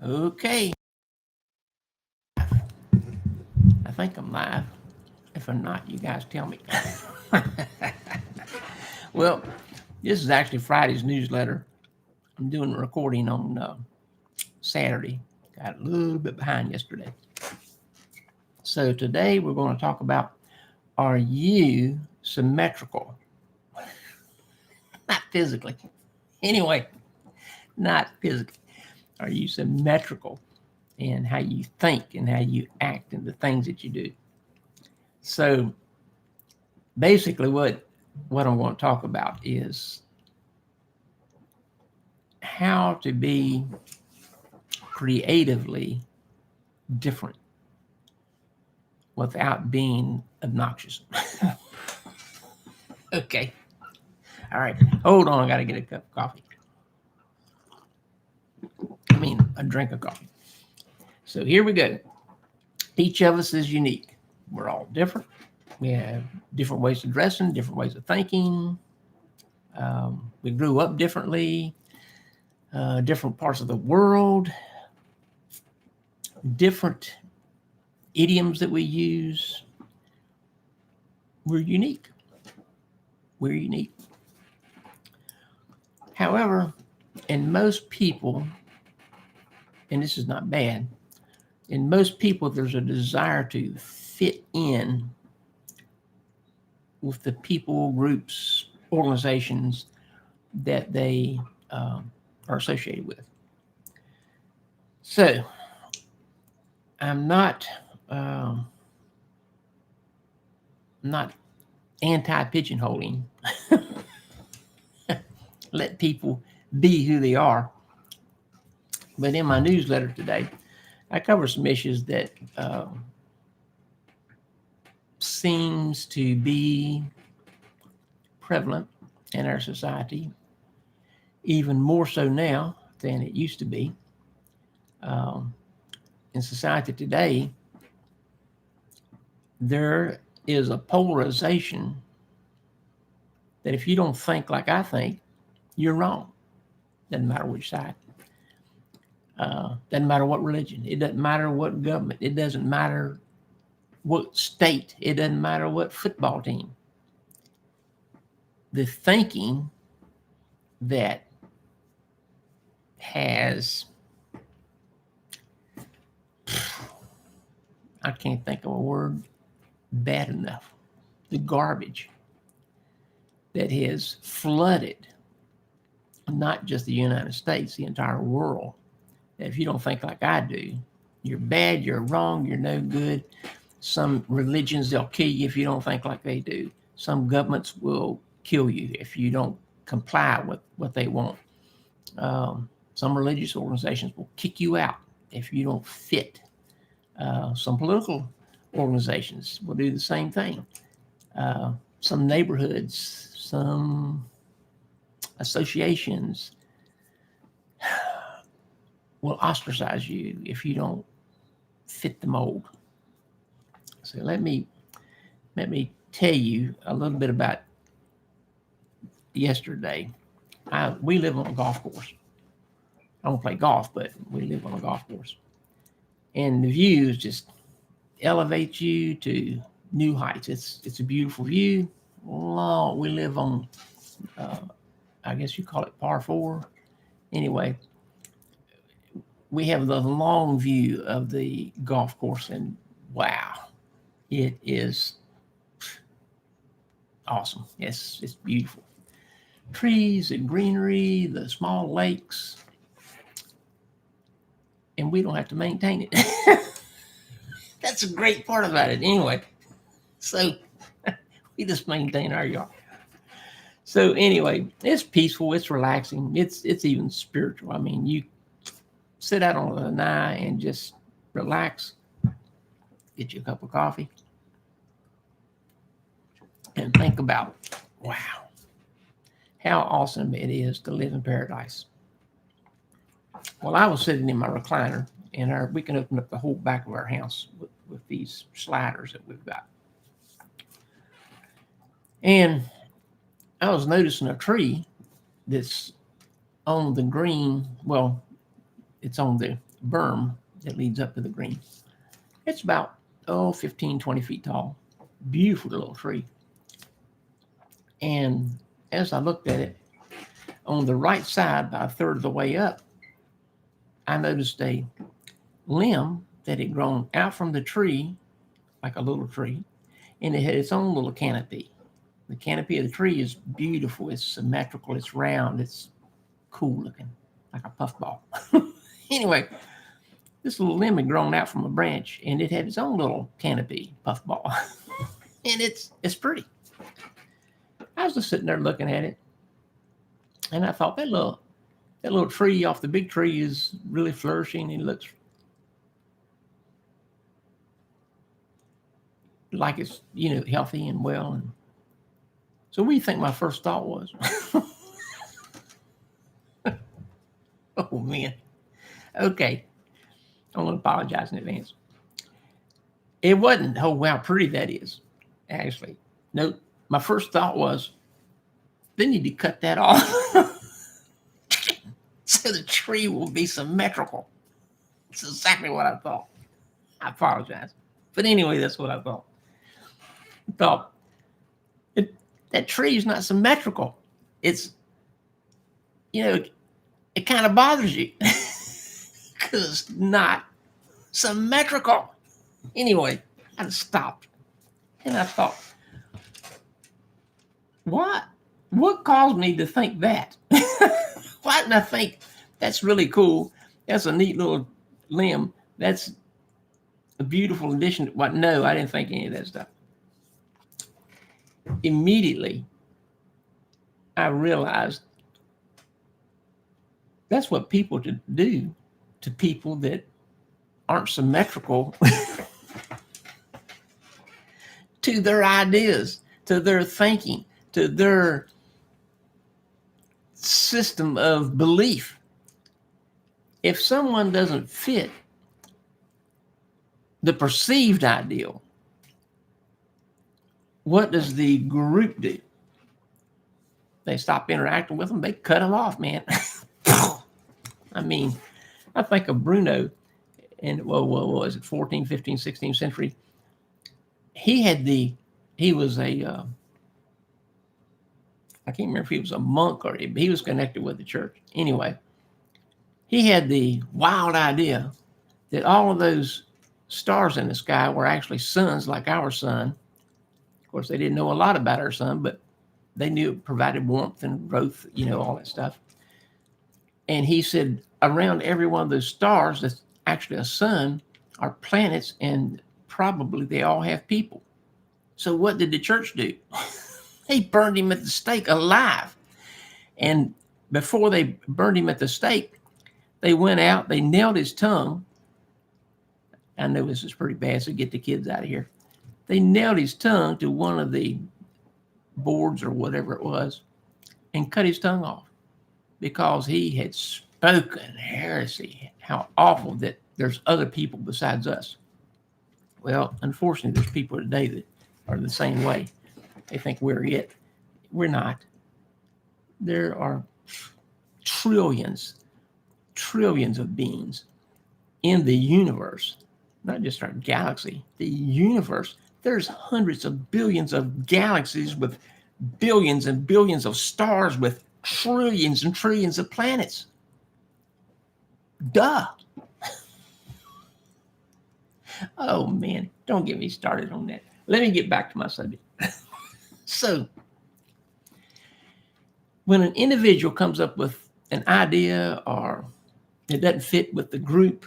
Okay, I think I'm live. If I'm not, you guys tell me. Well, this is actually Friday's newsletter. I'm doing a recording on Saturday. Got a little bit behind yesterday. So today we're going to talk about, are you symmetrical? Not physically. Anyway, not physically. Are you symmetrical in how you think and how you act and the things that you do? So basically what I'm going to talk about is how to be creatively different without being obnoxious. Okay. All right. Hold on. I got to get a cup of coffee. I mean, a drink of coffee. So here we go. Each of us is unique. We're all different. We have different ways of dressing, different ways of thinking. We grew up differently, different parts of the world, different idioms that we use. We're unique. We're unique. However, in most people, and this is not bad, in most people, there's a desire to fit in with the people, groups, organizations that they are associated with. So, I'm not anti-pigeonholing. Let people be who they are. But in my newsletter today, I cover some issues that seems to be prevalent in our society, even more so now than it used to be. Um, in society today, there is a polarization that if you don't think like I think, you're wrong. Doesn't matter which side. Doesn't matter what religion. It doesn't matter what government. It doesn't matter what state. It doesn't matter what football team. The thinking that has, I can't think of a word bad enough, the garbage that has flooded not just the United States, the entire world. That if you don't think like I do, you're bad, you're wrong, you're no good. Some religions, they'll kill you if you don't think like they do. Some governments will kill you if you don't comply with what they want. Some religious organizations will kick you out if you don't fit. Some political organizations will do the same thing. Some neighborhoods, some associations will ostracize you if you don't fit the mold. So let me tell you a little bit about yesterday. We live on a golf course. I don't play golf, but we live on a golf course, and the views just elevate you to new heights. It's a beautiful view. Long, we live on, uh, I guess you call it par four. Anyway, we have the long view of the golf course, and wow, it is awesome. It's beautiful. Trees and greenery, the small lakes, and we don't have to maintain it. That's a great part about it. Anyway, so we just maintain our yard. So anyway, it's peaceful, it's relaxing, it's even spiritual. I mean, you sit out on the lanai and just relax, get you a cup of coffee, and think about, wow, how awesome it is to live in paradise. Well, I was sitting in my recliner, and we can open up the whole back of our house with these sliders that we've got. And I was noticing a tree that's on the green. Well, it's on the berm that leads up to the green. It's about, 15, 20 feet tall. Beautiful little tree. And as I looked at it, on the right side, about a third of the way up, I noticed a limb that had grown out from the tree, like a little tree, and it had its own little canopy. The canopy of the tree is beautiful. It's symmetrical. It's round. It's cool looking, like a puffball. Anyway, this little limb had grown out from a branch, and it had its own little canopy puffball, and it's pretty. I was just sitting there looking at it, and I thought that little tree off the big tree is really flourishing. It looks like it's healthy and well. And so, what do you think my first thought was? Oh man. Okay. I want to apologize in advance. It wasn't, oh, wow, pretty that is. Actually, no, my first thought was, they need to cut that off so the tree will be symmetrical. That's exactly what I thought. I apologize. But anyway, that's what I thought. I thought, that tree is not symmetrical. It's, it kind of bothers you because it's not symmetrical. Anyway, I stopped and I thought, what caused me to think that? Why didn't I think that's really cool? That's a neat little limb. That's a beautiful addition. What? No, I didn't think any of that stuff. Immediately, I realized that's what people do to people that aren't symmetrical to their ideas, to their thinking, to their system of belief. If someone doesn't fit the perceived ideal, what does the group do? They stop interacting with them. They cut them off, man. I mean, I think of Bruno in, what was it, 14th, 15th, 16th century. He was a, I can't remember if he was a monk or he was connected with the church. Anyway, he had the wild idea that all of those stars in the sky were actually suns like our sun. Of course, they didn't know a lot about our sun, but they knew it provided warmth and growth, all that stuff. And he said around every one of those stars that's actually a sun are planets, and probably they all have people. So what did the church do? They burned him at the stake alive. And before they burned him at the stake, they went out, they nailed his tongue. I know this is pretty bad, so get the kids out of here. They nailed his tongue to one of the boards or whatever it was and cut his tongue off because he had spoken heresy. How awful that there's other people besides us. Well, unfortunately, there's people today that are the same way. They think we're it. We're not. There are trillions of beings in the universe, not just our galaxy, the universe. There's hundreds of billions of galaxies with billions and billions of stars with trillions and trillions of planets. Duh. Oh, man, don't get me started on that. Let me get back to my subject. So, when an individual comes up with an idea or it doesn't fit with the group,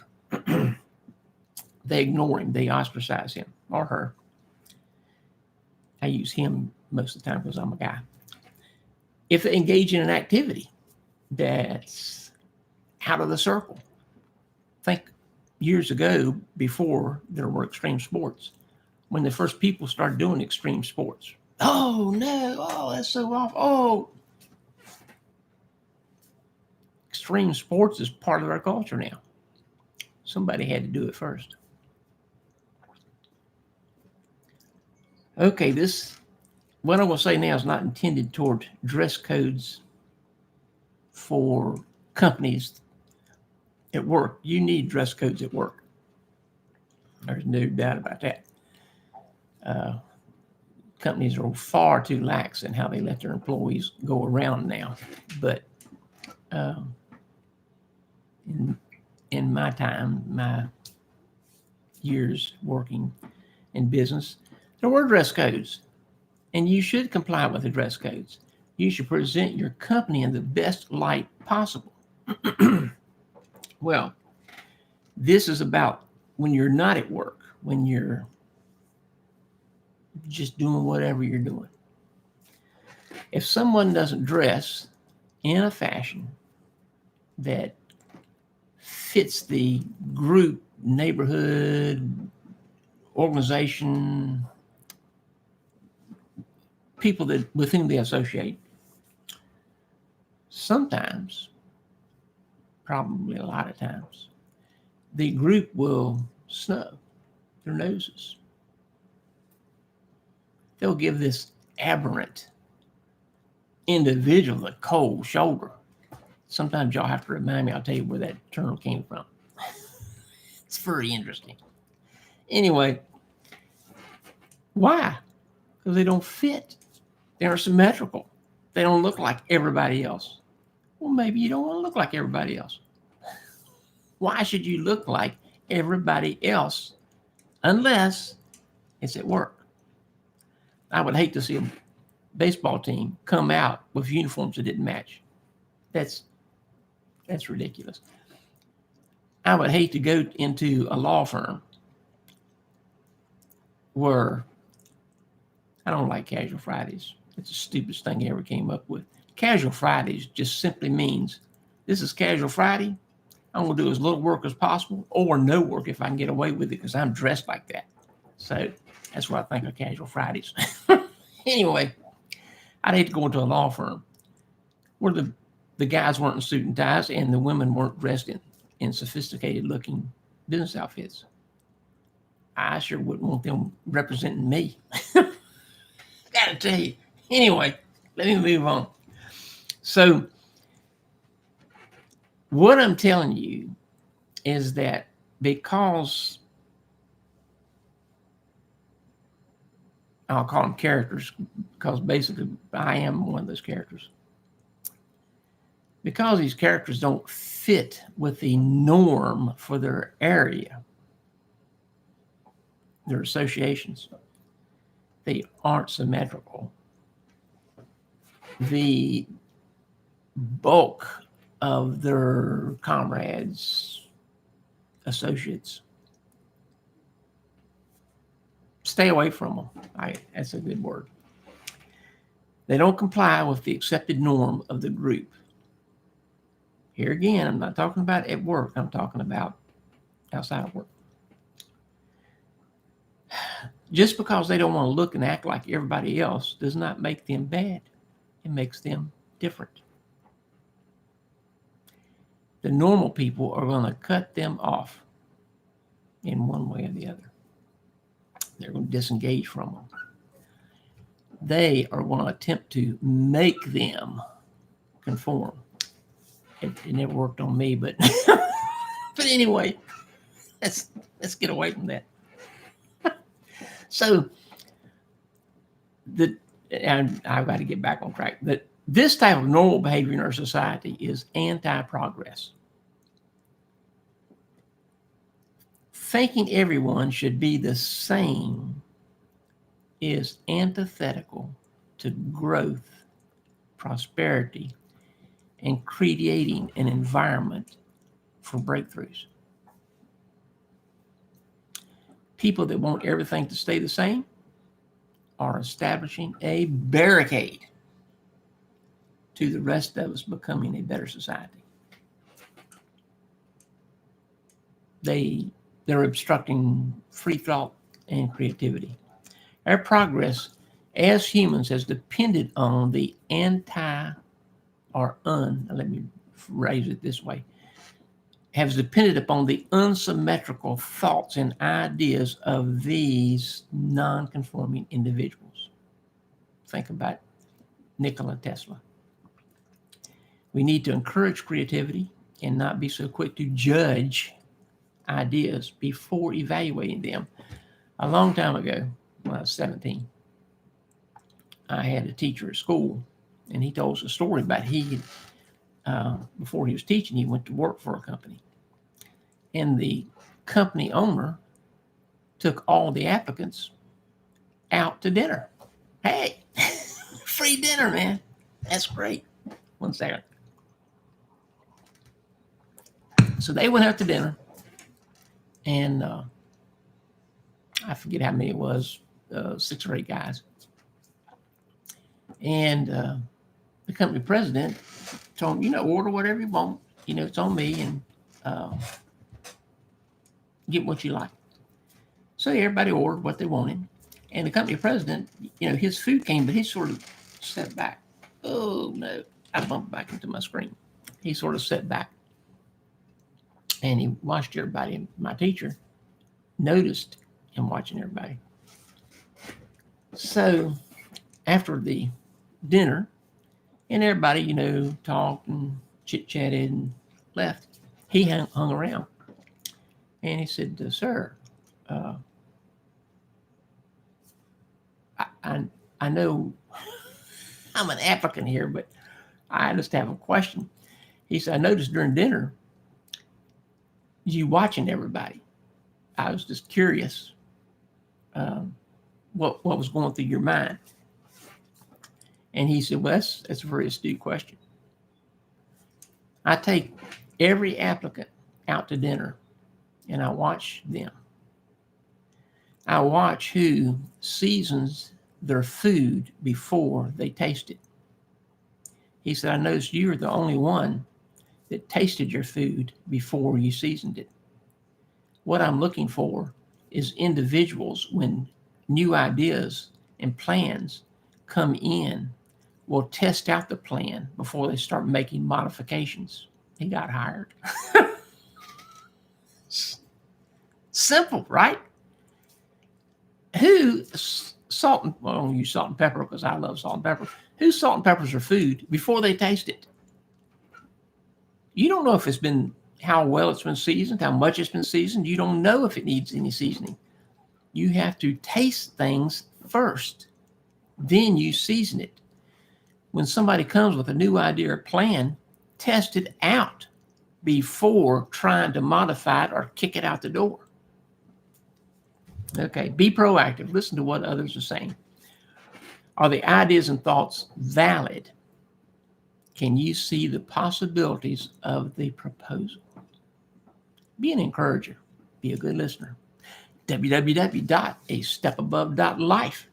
they ignore him. They ostracize him or her. I use him most of the time because I'm a guy. If they engage in an activity that's out of the circle, think years ago, before there were extreme sports, when the first people started doing extreme sports. Oh, no. Oh, that's so awful. Oh. Extreme sports is part of our culture now. Somebody had to do it first. Okay, what I will say now is not intended toward dress codes for companies At work, you need dress codes at work. There's no doubt about that. Companies are far too lax in how they let their employees go around now. But in my time, my years working in business, there were dress codes, and you should comply with the dress codes. You should present your company in the best light possible. Well, this is about when you're not at work, when you're just doing whatever you're doing. If someone doesn't dress in a fashion that fits the group, neighborhood, organization, people that with whom they associate, sometimes, probably a lot of times, the group will snub their noses. They'll give this aberrant individual the cold shoulder. Sometimes y'all have to remind me, I'll tell you where that term came from. It's very interesting. Anyway, why? Because they don't fit. They're symmetrical. They don't look like everybody else. Well, maybe you don't want to look like everybody else. Why should you look like everybody else unless it's at work? I would hate to see a baseball team come out with uniforms that didn't match. That's ridiculous. I would hate to go into a law firm where I don't like casual Fridays. It's the stupidest thing I ever came up with. Casual Fridays just simply means this is casual Friday. I'm going to do as little work as possible or no work if I can get away with it because I'm dressed like that. So that's what I think of casual Fridays. Anyway, I'd hate to go into a law firm where the guys weren't in suit and ties and the women weren't dressed in sophisticated looking business outfits. I sure wouldn't want them representing me. Gotta tell you. Anyway, let me move on. So what I'm telling you is that because I'll call them characters because basically I am one of those characters. Because these characters don't fit with the norm for their area, their associations, they aren't symmetrical. The bulk of their comrades, associates, stay away from them. That's a good word. They don't comply with the accepted norm of the group. Here again, I'm not talking about at work. I'm talking about outside of work. Just because they don't want to look and act like everybody else does not make them bad. It makes them different. The normal people are going to cut them off in one way or the other. They're going to disengage from them. They are going to attempt to make them conform. It never worked on me, but but anyway, let's get away from that. So and I've got to get back on track. But this type of normal behavior in our society is anti-progress. Thinking everyone should be the same is antithetical to growth, prosperity, and creating an environment for breakthroughs. People that want everything to stay the same are establishing a barricade to the rest of us becoming a better society. They're obstructing free thought and creativity. Our progress as humans has depended on the let me phrase it this way, has depended upon the unsymmetrical thoughts and ideas of these non-conforming individuals. Think about Nikola Tesla. We need to encourage creativity and not be so quick to judge ideas before evaluating them. A long time ago, when I was 17, I had a teacher at school, and he told us a story about before he was teaching, he went to work for a company. And the company owner took all the applicants out to dinner. Hey, free dinner, man. That's great. One second. So they went out to dinner, and I forget how many it was, 6 or 8 guys. And the company president told him, order whatever you want. It's on me, and get what you like. So everybody ordered what they wanted. And the company president, his food came, but he sort of sat back. Oh, no. I bumped back into my screen. He sort of sat back. And he watched everybody. And my teacher noticed him watching everybody. So after the dinner, and everybody, talked and chit-chatted and left, he hung around. And he said, sir, I know I'm an applicant here, but I just have a question. He said, I noticed during dinner, you watching everybody. I was just curious what was going through your mind. And he said, well, that's a very astute question. I take every applicant out to dinner, and I watch them. I watch who seasons their food before they taste it. He said, I noticed you were the only one that tasted your food before you seasoned it. What I'm looking for is individuals, when new ideas and plans come in, will test out the plan before they start making modifications. He got hired. Simple, right? Who salt and, well, I don't use salt and pepper because I love salt and pepper. Who salt and peppers their food before they taste it? You don't know if it's been, how well it's been seasoned, how much it's been seasoned. You don't know if it needs any seasoning. You have to taste things first. Then you season it. When somebody comes with a new idea or plan, test it out before trying to modify it or kick it out the door. Okay, be proactive. Listen to what others are saying. Are the ideas and thoughts valid? Can you see the possibilities of the proposal? Be an encourager. Be a good listener. www.astepabove.life.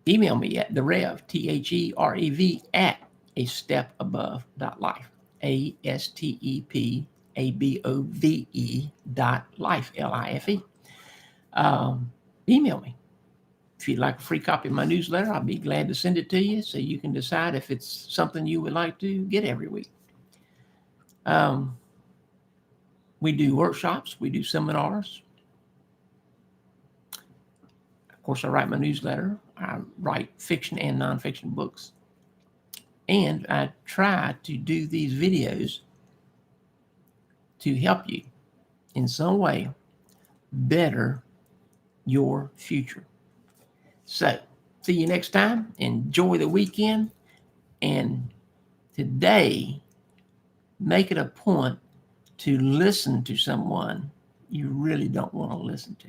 Email me at the Rev, THEREV, at astepabove.life. ASTEPABOVE.life, LIFE. Email me. If you'd like a free copy of my newsletter, I'll be glad to send it to you so you can decide if it's something you would like to get every week. We do workshops. We do seminars. Of course, I write my newsletter. I write fiction and nonfiction books. And I try to do these videos to help you in some way better your future. So, see you next time. Enjoy the weekend. And today, make it a point to listen to someone you really don't want to listen to.